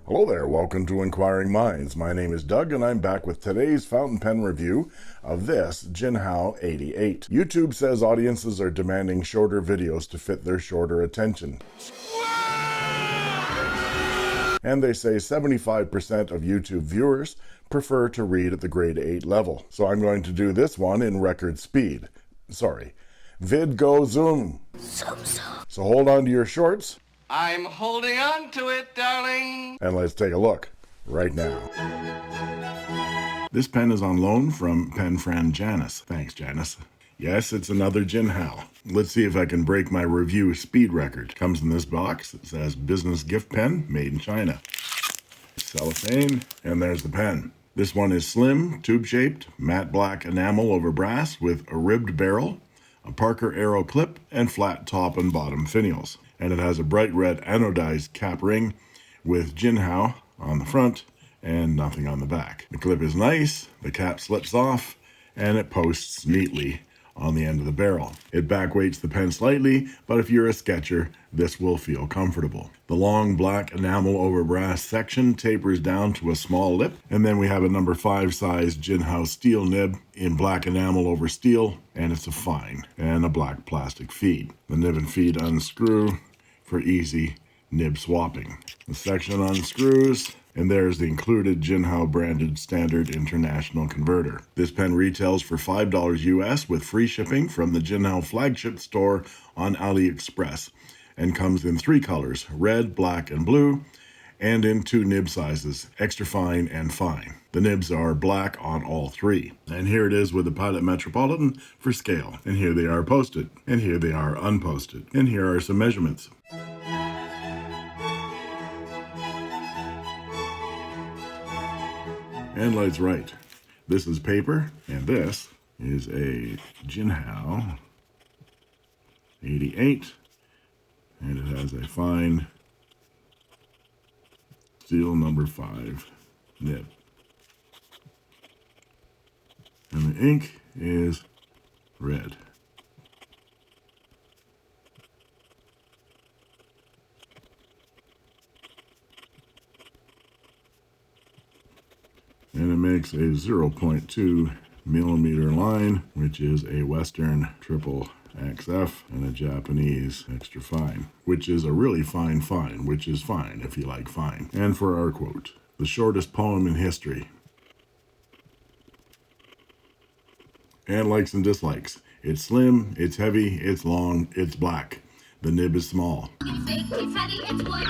Hello there, welcome to Inquiring Minds. My name is Doug and I'm back with today's fountain pen review of this Jinhao 88. YouTube says audiences are demanding shorter videos to fit their shorter attention. And they say 75% of YouTube viewers prefer to read at the grade 8 level. So I'm going to do this one in record speed. Sorry, vid go zoom. So hold on to your shorts. I'm holding on to it, darling. And let's take a look right now. This pen is on loan from pen friend Janice. Thanks, Janice. Yes, it's another Jinhao. Let's see if I can break my review speed record. Comes in this box. It says business gift pen made in China. Cellophane, and there's the pen. This one is slim, tube-shaped, matte black enamel over brass with a ribbed barrel, a Parker arrow clip, and flat top and bottom finials. And it has a bright red anodized cap ring with Jinhao on the front and nothing on the back. The clip is nice, the cap slips off, and it posts neatly on the end of the barrel. It backweights the pen slightly, but if you're a sketcher, this will feel comfortable. The long black enamel over brass section tapers down to a small lip, and then we have a number 5 size Jinhao steel nib in black enamel over steel, and it's a fine, and a black plastic feed. The nib and feed unscrew for easy nib swapping. The section unscrews, and there's the included Jinhao branded standard international converter. This pen retails for $5 US with free shipping from the Jinhao flagship store on AliExpress and comes in 3 colors, red, black, and blue, and in 2 nib sizes, extra fine and fine. The nibs are black on all 3. And here it is with the Pilot Metropolitan for scale. And here they are posted. And here they are unposted. And here are some measurements. And lights right. This is paper, and this is a Jinhao 88, and it has a fine steel number 5 nib. And the ink is red. And it makes a 0.2 millimeter line, which is a Western triple XF and a Japanese extra fine, which is a really fine, which is fine if you like fine. And for our quote, the shortest poem in history. And likes and dislikes. It's slim, it's heavy, it's long, it's black. The nib is small. It's big, it's heavy, it's wood.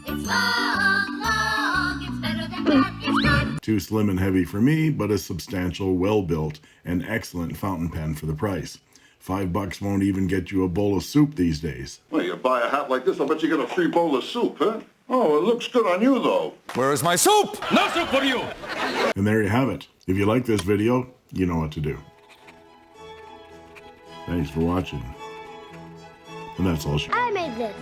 It's long, it's better than that, it's good. Too slim and heavy for me, but a substantial, well-built, and excellent fountain pen for the price. $5 won't even get you a bowl of soup these days. Well, you buy a hat like this, I'll bet you get a free bowl of soup, huh? Oh, it looks good on you, though. Where is my soup? No soup for you! And there you have it. If you like this video, you know what to do. Thanks for watching. And that's all. I made this.